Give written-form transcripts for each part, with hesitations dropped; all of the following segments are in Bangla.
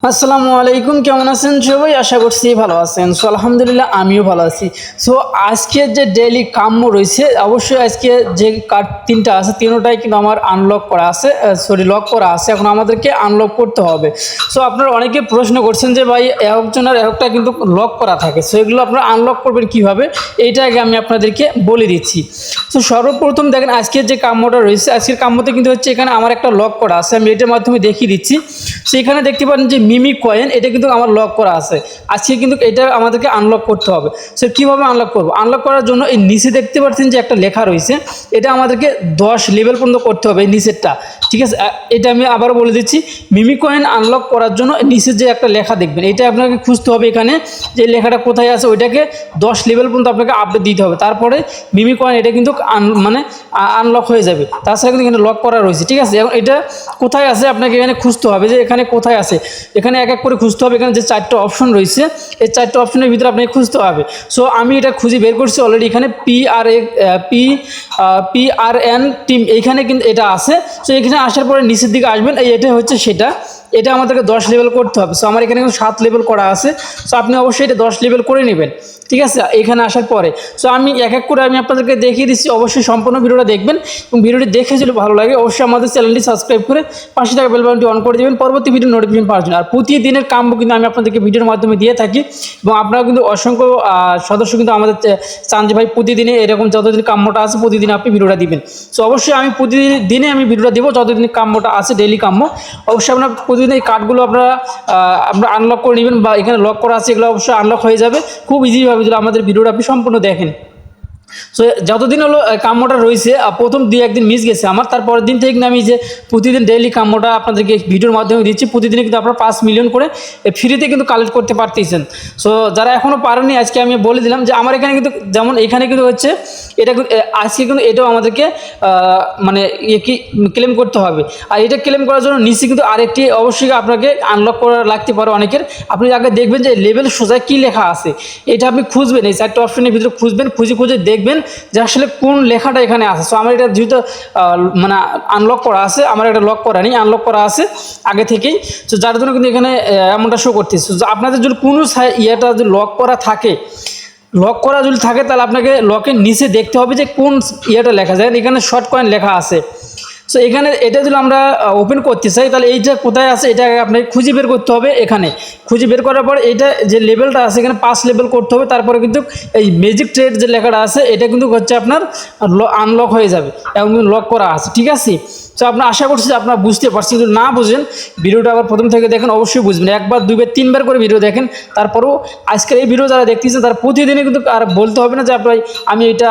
আসসালামু আলাইকুম, কেমন আছেন সবাই? আশা করছি ভালো আছেন। সো আলহামদুলিল্লাহ আমিও ভালো আছি। সো আজকে যে ডেইলি কাম্য রয়েছে, অবশ্যই আজকে যে কার্ড তিনটা আছে তিনোটাই কিন্তু আমার আনলক করা আছে, লক করা আছে। এখন আমাদেরকে আনলক করতে হবে। সো আপনারা অনেকে প্রশ্ন করছেন যে ভাই একজনের একটা কিন্তু লক করা থাকে, সো এগুলো আপনারা আনলক করবেন কীভাবে, এইটা আগে আমি আপনাদেরকে বলে দিচ্ছি। সো সর্বপ্রথম দেখেন আজকের যে কাম্যটা রয়েছে, আজকের কাম্যতে কিন্তু হচ্ছে এখানে আমার একটা লক করা আছে, আমি এটার মাধ্যমে দেখিয়ে দিচ্ছি। সো এখানে দেখতে পারেন যে মিমি কয়েন, এটা কিন্তু আমার লক করা আছে। আজকে কিন্তু এটা আমাদেরকে আনলক করতে হবে। সো কীভাবে আনলক করবো? আনলক করার জন্য এই নিচে দেখতে পাচ্ছেন যে একটা লেখা রয়েছে, এটা আমাদেরকে 10 লেভেল পর্যন্ত করতে হবে এই নিচেরটা, ঠিক আছে? এটা আমি আবারও বলে দিচ্ছি, মিমি কয়েন আনলক করার জন্য নিচে যে একটা লেখা দেখবেন, এটা আপনাকে খুঁজতে হবে এখানে যে লেখাটা কোথায় আছে, ওইটাকে 10 লেভেল পর্যন্ত আপনাকে আপডেট দিতে হবে। তারপরে মিমি কয়েন এটা কিন্তু আনলক হয়ে যাবে। তাছাড়া কিন্তু এখানে লক করা রয়েছে, ঠিক আছে? এখন এটা কোথায় আছে আপনাকে এখানে খুঁজতে হবে যে এখানে কোথায় আছে। এখানে এক এক করে খুঁজতে হবে। এখানে যে 4টা অপশন রয়েছে, এই 4টা অপশনের ভিতরে আপনাকে খুঁজতে হবে। সো আমি এটা খুঁজে বের করছি অলরেডি। এখানে PRN টিম এইখানে কিন্তু এটা আছে। সো এখানে আসার পরে নিচের দিকে আসবেন, এটা হচ্ছে সেটা। এটা আমাদেরকে 10 লেভেল করতে হবে। সো আমার এখানে কিন্তু 7 লেভেল করা আছে। সো আপনি অবশ্যই এটা 10 লেভেল করে নেবেন, ঠিক আছে, এখানে আসার পরে। সো আমি এক এক করে আমি আপনাদেরকে দেখিয়ে দিচ্ছি। অবশ্যই সম্পূর্ণ ভিডিওটা দেখবেন এবং ভিডিওটি দেখে যদি ভালো লাগে অবশ্যই আমাদের চ্যানেলটি সাবস্ক্রাইব করে পাশে থাকা বেল বাটনটি অন করে দেবেন পরবর্তী ভিডিও নোটিফিকেশন পাওয়ার জন্য। আর প্রতিদিনের কাম্য কিন্তু আমি আপনাদেরকে ভিডিওর মাধ্যমে দিয়ে থাকি এবং আপনারা কিন্তু অসংখ্য সদস্য কিন্তু আমাদের চান যে ভাই প্রতিদিনে এরকম যতদিন কাম্যটা আছে প্রতিদিন আপনি ভিডিওটা দিবেন। সো অবশ্যই আমি প্রতিদিনে আমি ভিডিওটা দেবো যতদিন কাম্যটা আছে, ডেইলি কাম্য। অবশ্যই আপনার প্রতিদিন এই কার্ডগুলো আপনারা আনলক করে নেবেন বা এখানে লক করা আছে, এগুলো অবশ্যই আনলক হয়ে যাবে খুব ইজিভাবে যদি আমাদের ভিডিওটা আপনি সম্পূর্ণ দেখেন। সো যতদিন হলো কাম্যটা রয়েছে, প্রথম 2-1 দিন মিস গেছে আমার, তারপরের দিন থেকে আমি যে প্রতিদিন ডেইলি কাম্যটা আপনাদেরকে ভিডিওর মাধ্যমে দিচ্ছি। প্রতিদিনে কিন্তু আপনারা 5 মিলিয়ন করে ফ্রিতে কিন্তু কালেক্ট করতে পারতেছেন। সো যারা এখনও পারেননি আজকে আমি বলে দিলাম যে আমার এখানে কিন্তু যেমন এখানে কিন্তু হচ্ছে এটা আজকে কিন্তু এটাও আমাদেরকে কি ক্লেম করতে হবে। আর এটা ক্লেম করার জন্য নিচে কিন্তু আরেকটি অবশ্যই আপনাকে আনলক করা লাগতে পারে অনেকের। আপনি আগে দেখবেন যে লেভেল সোজায় কী লেখা আছে, এটা আপনি খুঁজবেন, এই 4টা অপশনের ভিতরে খুঁজবেন, খুঁজে দেখবেন যে আসলে কোন লেখাটা এখানে আছে। সো আমার এটা যেহেতু আনলক করা আছে, আমার এটা লক করা নেই, আনলক করা আছে আগে থেকেই। সো যার জন্য কিন্তু এখানে এমনটা শো করতেছে। আপনাদের যদি কোনো ইয়েটা যদি লক করা থাকে, তাহলে আপনাকে লকের নিচে দেখতে হবে যে কোন ইয়েটা লেখা যায়। এখানে শর্ট কয়েন লেখা আছে। সো এখানে এটা যদি আমরা ওপেন করতে চাই তাহলে এইটা কোথায় আছে এটা আপনাকে খুঁজে বের করতে হবে। এখানে খুঁজে বের করার পর এইটা যে লেভেলটা আছে এখানে 5 লেভেল করতে হবে। তারপরে কিন্তু এই ম্যাজিক ট্রেড যে লেখাটা আছে এটা কিন্তু হচ্ছে আপনার আনলক হয়ে যাবে এবং লক করা আছে, ঠিক আছে? সো আপনার আশা করছি যে আপনারা বুঝতে পারছেন। যদি না বুঝেন ভিডিওটা আবার প্রথম থেকে দেখেন, অবশ্যই বুঝবেন। 1বার 2বার 3বার করে ভিডিও দেখেন, তারপরেও আজকের এই ভিডিও যারা দেখতেছেন তারা প্রতিদিনই কিন্তু আর বলতে হবে না যে আপনার আমি এটা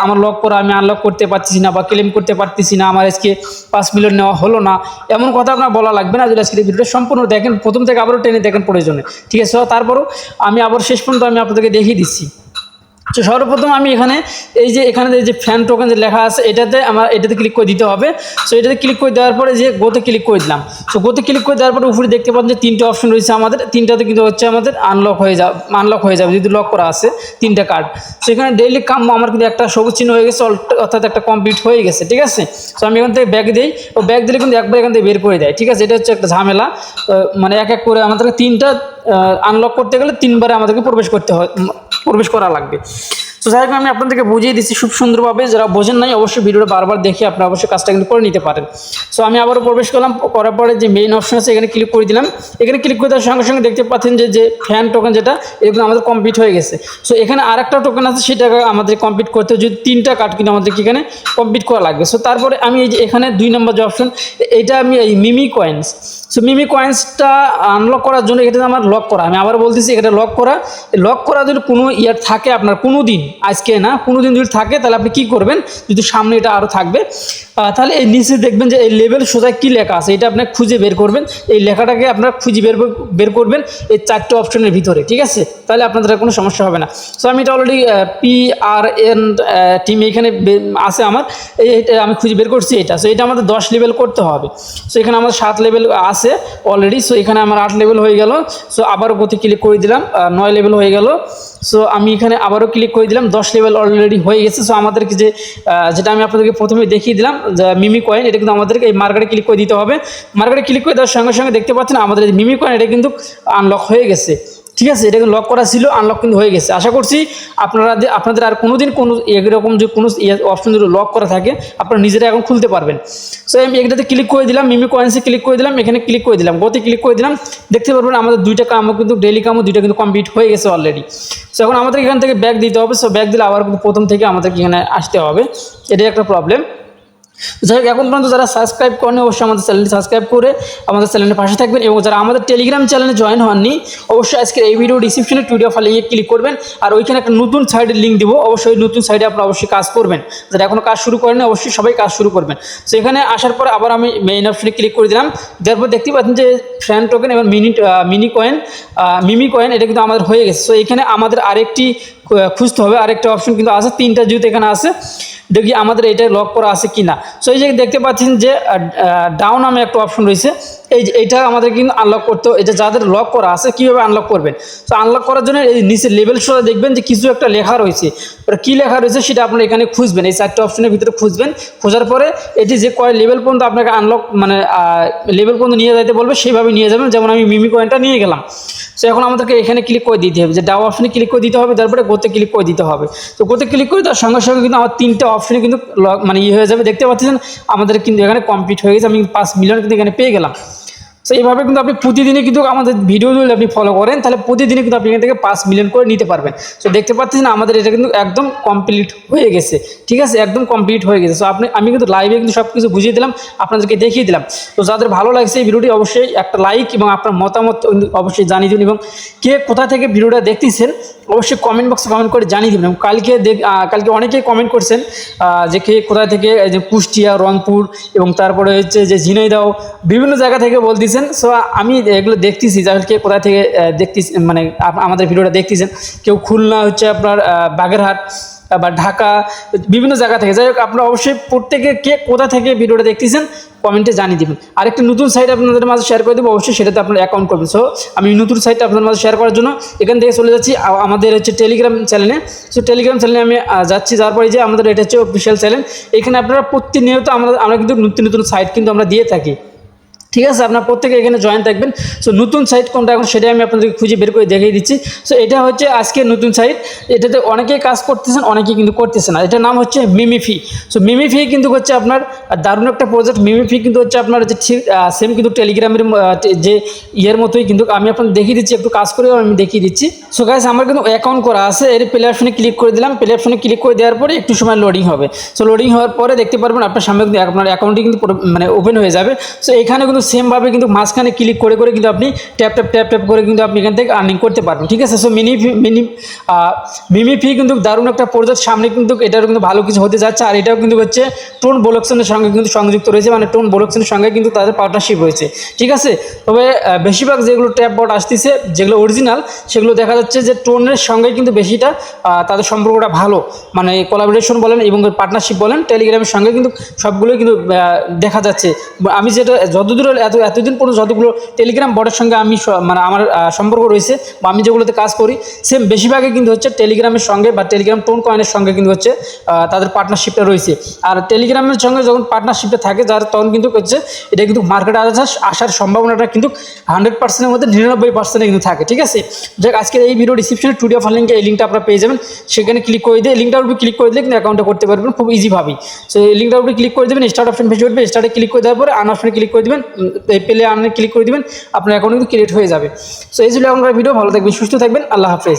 আমার লক করা আমি আনলক করতে পারতেছি না বা ক্লেম করতে পারতেছি না, আমার আজকে 5 মিলিয়ন নেওয়া হলো না, এমন কথা আপনার বলা লাগবে না। যদি আজকের এই ভিডিওটা সম্পূর্ণ দেখেন, প্রথম থেকে আবারও টেনে দেখেন প্রয়োজনে, ঠিক আছে? তারপরও আমি আবার শেষ পর্যন্ত আমি আপনাদেরকে দেখিয়ে দিচ্ছি। তো সর্বপ্রথম আমি এখানে এখানে যে ফ্যান টোকেন যে লেখা আছে এটাতে ক্লিক করে দিতে হবে। সো এটাতে ক্লিক করে দেওয়ার পরে যে গোতে ক্লিক করে দিলাম। সো গোতে ক্লিক করে দেওয়ার পরে উপরে দেখতে পাচ্ছেন যে 3টে অপশন রয়েছে আমাদের, 3টাতে কিন্তু হচ্ছে আমাদের আনলক হয়ে যাবে যদি লক করা আছে 3টা কার্ড। সো এখানে ডেইলি কাম্য আমার কিন্তু একটা সবুজ চিহ্ন হয়ে গেছে, অর্থাৎ একটা কমপ্লিট হয়ে গেছে, ঠিক আছে? সো আমি এখান থেকে ব্যাক দিই, ও ব্যাক দিলে কিন্তু একবার এখান থেকে বের করে দেয়, ঠিক আছে? এটা হচ্ছে একটা ঝামেলা। এক এক করে আমাদেরকে 3টা আনলক করতে গেলে 3বারে আমাদেরকে প্রবেশ করা লাগবে। তো যাই হোক আমি আপনাদেরকে বুঝিয়ে দিচ্ছি খুব সুন্দরভাবে। যারা বোঝেন নাই অবশ্যই ভিডিওটা বারবার দেখে আপনারা অবশ্যই কাজটা কিন্তু করে নিতে পারেন। সো আমি আবারও প্রবেশ করলাম, করার পরে যে মেইন অপশন আছে এখানে ক্লিক করে দিলাম। এখানে ক্লিক করে দেওয়ার সঙ্গে সঙ্গে দেখতে পাচ্ছেন যে ফ্যান টোকেন যেটা এগুলো আমাদের কমপ্লিট হয়ে গেছে। সো এখানে আরেকটা টোকেন আছে, সেটাকে আমাদের কমপ্লিট করতে যদি 3টা কার্ড কিন্তু আমাদেরকে এখানে কমপ্লিট করা লাগবে। সো তারপরে আমি এই যে এখানে 2 নম্বর যে অপশন, এটা আমি এই মিমি কয়েন্স। সো মিমি কয়েন্সটা আনলক করার জন্য এটা আমার লক করা, আমি আবার বলতেছি এটা লক করা যদি কোনো ইয়ার থাকে আপনার কোনো দিন, আজকে না কোনো দিন যদি থাকে তাহলে আপনি কী করবেন, যদি সামনে এটা আরও থাকবে তাহলে এই নিচে দেখবেন যে এই লেভেল সোজা কী লেখা আছে এটা আপনার খুঁজে বের করবেন। এই লেখাটাকে আপনার খুঁজে বের করবেন এই 4টে অপশনের ভিতরে, ঠিক আছে? তাহলে আপনাদের কোনো সমস্যা হবে না। সো আমি এটা অলরেডি PRN টিম এখানে আছে আমার, এইটা আমি খুঁজে বের করছি এটা। সো এটা আমাদের 10 লেভেল করতে হবে। সো এখানে আমাদের 7 লেভেল আছে। আছে অলরেডি। সো এখানে আমার 8 লেভেল হয়ে গেল। সো আবারও গতি ক্লিক করে দিলাম, 9 লেভেল হয়ে গেল। সো আমি এখানে আবারও ক্লিক করে দিলাম, 10 লেভেল অলরেডি হয়ে গেছে। সো আমাদেরকে যেটা আমি আপনাদেরকে প্রথমে দেখিয়ে দিলাম মিমি কয়েন, এটা কিন্তু আমাদেরকে এই মার্কেটে ক্লিক করে দিতে হবে। মার্কেটে ক্লিক করে দেওয়ার সঙ্গে সঙ্গে দেখতে পাচ্ছেন আমাদের এই মিমি কয়েন এটা কিন্তু আনলক হয়ে গেছে। ঠিক আছে, এটা কিন্তু লক করা ছিল, আনলক কিন্তু হয়ে গেছে। আশা করছি আপনাদের আর কোনোদিন কোনো এরকম যে কোনো অপশন যদি লক করা থাকে আপনারা নিজেরা এখন খুলতে পারবেন। সো আমি এটাতে ক্লিক করে দিলাম, মিমি কয়েন্সে ক্লিক করে দিলাম, এখানে ক্লিক করে দিলাম, গতি ক্লিক করে দিলাম। দেখতে পারবেন আমাদের দুইটা কামও কিন্তু ডেইলি কামও দুইটা কিন্তু কমপ্লিট হয়ে গেছে অলরেডি। সো এখন আমাদের এখান থেকে ব্যাক দিতে হবে। সো ব্যাক দিলে আবার কিন্তু প্রথম থেকে আমাদেরকে এখানে আসতে হবে, এটাই একটা প্রবলেম। যাই হোক, এখন পর্যন্ত যারা সাবস্ক্রাইব করেন অবশ্যই আমাদের চ্যানেলটি সাবস্ক্রাইব করে আমাদের চ্যানেলের পাশে থাকবেন, এবং যারা আমাদের টেলিগ্রাম চ্যানেলে জয়েন হননি অবশ্যই আজকের এই ভিডিও ডিসক্রিপশনে পিডিএফ ফাইলে ক্লিক করবেন। আর ওইখানে একটা নতুন সাইটের লিঙ্ক দিব, অবশ্যই ওই নতুন সাইটে আপনারা অবশ্যই কাজ করবেন। যারা এখনও কাজ শুরু করেন অবশ্যই সবাই কাজ শুরু করবেন। সো এখানে আসার পর আবার আমি মেইন অপশনে ক্লিক করে দিলাম, তারপর দেখতে পাচ্ছেন যে ফ্যান টোকেন এবং মিমি কয়েন এটা কিন্তু আমাদের হয়ে গেছে। সো এখানে আমাদের আরেকটি খুঁজতে হবে, আরেকটা অপশন কিন্তু আছে, 3টা যেহেতু এখানে আছে, দেখি আমাদের এটা লক করা আছে কি না। সো এই যে দেখতে পাচ্ছেন যে ডাউন নামে একটা অপশন রয়েছে, এইটা আমাদের কিন্তু আনলক করতে, এটা যাদের লক করা আছে কীভাবে আনলক করবেন। তো আনলক করার জন্য এই নিচে লেভেল শোটা দেখবেন যে কিছু একটা লেখা রয়েছে, কী লেখা রয়েছে সেটা আপনারা এখানে খুঁজবেন, এই 4টে অপশনের ভিতরে খুঁজবেন। খোঁজার পরে এটি যে কয় লেভেল পর্যন্ত আপনাকে আনলক মানে লেভেল পর্যন্ত নিয়ে যেতে বলবে সেইভাবে নিয়ে যাবেন। যেমন আমি মিমি কয়েনটা নিয়ে গেলাম। সো এখন আমাদেরকে এখানে ক্লিক করে দিতে হবে, যে ডাউ অপশনে ক্লিক করে দিতে হবে, তারপরে গোতে ক্লিক করে দিতে হবে। তো গোতে ক্লিক করে তার সঙ্গে সঙ্গে কিন্তু আমার 3টে অপশনে কিন্তু মানে হয়ে যাবে। দেখতে পাচ্ছেন আমাদের কিন্তু এখানে কমপ্লিট হয়ে গেছে, আমি 5 মিলিয়ন কিন্তু এখানে পেয়ে গেলাম। সো এইভাবে কিন্তু আপনি প্রতিদিনই কিন্তু আমাদের ভিডিওগুলো আপনি ফলো করেন, তাহলে প্রতিদিনই কিন্তু আপনি এখান থেকে 5 মিলিয়ন করে নিতে পারবেন। সো দেখতে পাচ্ছেন আমাদের এটা কিন্তু একদম কমপ্লিট হয়ে গেছে। ঠিক আছে, একদম কমপ্লিট হয়ে গেছে। সো আমি কিন্তু লাইভে কিন্তু সব কিছু বুঝিয়ে দিলাম, আপনাদেরকে দেখিয়ে দিলাম। তো যাদের ভালো লাগছে এই ভিডিওটি অবশ্যই একটা লাইক এবং আপনার মতামত অবশ্যই জানিয়ে দিন, এবং কে কোথা থেকে ভিডিওটা দেখতেছেন অবশ্যই কমেন্ট বক্সে কমেন্ট করে জানিয়ে দেবেন। কালকে অনেকেই কমেন্ট করছেন যে কে কোথা থেকে, যে কুষ্টিয়া, রংপুর এবং তারপরে হচ্ছে যে ঝিনাইদহ বিভিন্ন জায়গা থেকে বলতেছেন। সো আমি এগুলো দেখতেছি যাই কে কোথা থেকে দেখতেছি, মানে আমাদের ভিডিওটা দেখতেছেন। কেউ খুলনা, হচ্ছে আপনার বাগেরহাট বা ঢাকা, বিভিন্ন জায়গা থেকে। যাই হোক, আপনারা অবশ্যই প্রত্যেকে কে কোথা থেকে ভিডিওটা দেখতেছেন কমেন্টে জানিয়ে দেবেন। আরেকটা নতুন সাইট আপনাদের মাঝে শেয়ার করে দেবো, অবশ্যই সেটাতে আপনারা অ্যাকাউন্ট করবেন। সো আমি নতুন সাইটটা আপনাদের মাঝে শেয়ার করার জন্য এখান থেকে চলে যাচ্ছি আমাদের হচ্ছে টেলিগ্রাম চ্যানেলে। সো টেলিগ্রাম চ্যানেলে আমি যাচ্ছি, যাওয়ার পরে যে আমাদের এটা হচ্ছে অফিসিয়াল চ্যানেল। এখানে আপনারা প্রতিনিয়ত আমরা কিন্তু নতুন নতুন সাইট কিন্তু আমরা দিয়ে থাকি। ঠিক আছে, আপনার প্রত্যেকে এখানে জয়েন থাকবেন। সো নতুন সাইট কোনটা এখন সেটাই আমি আপনাদেরকে খুঁজে বের করে দেখিয়ে দিচ্ছি। সো এটা হচ্ছে আজকের নতুন সাইট, এটাতে অনেকেই কাজ করতেছেন, অনেকেই কিন্তু করতেছে না। এটার নাম হচ্ছে মিমিফি। সো মিমিফি কিন্তু হচ্ছে আপনার দারুণ একটা প্রজেক্ট। মিমিফি কিন্তু হচ্ছে আপনার হচ্ছে ঠিক সেম কিন্তু টেলিগ্রামের যে মতোই, কিন্তু আমি আপনাদের দেখিয়ে দিচ্ছি, একটু কাজ করেও আমি দেখিয়ে দিচ্ছি। সো গাইস, আমার কিন্তু অ্যাকাউন্ট করা আছে, এর প্লে অপশনে ক্লিক করে দিলাম। প্লে অপশনে ক্লিক করে দেওয়ার পরে একটু সময় লোডিং হবে। সো লোডিং হওয়ার পরে দেখতে পারবেন আপনার সামনে কিন্তু আপনার অ্যাকাউন্টটি কিন্তু মানে ওপেন হয়ে যাবে। সো এখানে কিন্তু সেমভাবে কিন্তু মাঝখানে ক্লিক করে করে কিন্তু আপনি ট্যাপ করে কিন্তু আপনি এখান থেকে আর্নিং করতে পারবেন। ঠিক আছে, সো মিমিফি কিন্তু দারুণ একটা প্রজেক্ট, সামনে কিন্তু এটারও কিন্তু ভালো কিছু হতে যাচ্ছে। আর এটাও কিন্তু হচ্ছে টোন ব্লকচেনের সঙ্গে কিন্তু সংযুক্ত রয়েছে, মানে টোন ব্লকচেনের সঙ্গে কিন্তু তাদের পার্টনারশিপ হয়েছে। ঠিক আছে, তবে বেশিরভাগ যেগুলো ট্যাপ বট আসতেছে, যেগুলো অরিজিনাল, সেগুলো দেখা যাচ্ছে যে টোনের সঙ্গে কিন্তু বেশিটা তাদের সম্পর্কটা ভালো, মানে কোলাবোরেশন বলেন এবং পার্টনারশিপ বলেন, টেলিগ্রামের সঙ্গে কিন্তু সবগুলোই কিন্তু দেখা যাচ্ছে। আমি যেটা যতদূর এতদিন পর্যন্ত যতগুলো টেলিগ্রাম বটের সঙ্গে আমি মানে আমার সম্পর্ক রয়েছে বা আমি যেগুলোতে কাজ করি, সেম বেশিরভাগই কিন্তু হচ্ছে টেলিগ্রামের সঙ্গে বা টেলিগ্রাম টোন কয়েনের সঙ্গে কিন্তু হচ্ছে তাদের পার্টনারশিপটা রয়েছে। আর টেলিগ্রামের সঙ্গে যখন পার্টনারশিপটা থাকে তখন কিন্তু হচ্ছে এটা কিন্তু মার্কেটে আসার সম্ভাবনাটা কিন্তু 100%-এর মধ্যে 99% কিন্তু থাকে। ঠিক আছে, যাক আজকের এই ভিডিও ডিসক্রিপশনে পিডিএফ লিঙ্কে এই লিঙ্কটা আপনারা পেয়ে যাবেন, সেখানে ক্লিক করে দিয়ে লিঙ্কটার উপরে ক্লিক করে দিলে কিন্তু অ্যাকাউন্টটা করতে পারবেন খুব ইজিভাবেই। সো এই লিঙ্কটার উপরে ক্লিক করে দেবেন, স্টার্ট অপশন ভেসে উঠবে, স্টার্টে ক্লিক করে দেওয়ার পরে আর্ন অপশনে ক্লিক করে দেবেন, এই পেলে আর্নে ক্লিক করে দেবেন, আপনার অ্যাকাউন্ট কিন্তু ক্রিয়েট হয়ে যাবে। সো এই ছিল এখনকার ভিডিও। ভালো থাকবেন, সুস্থ থাকবেন, আল্লাহ হাফেজ।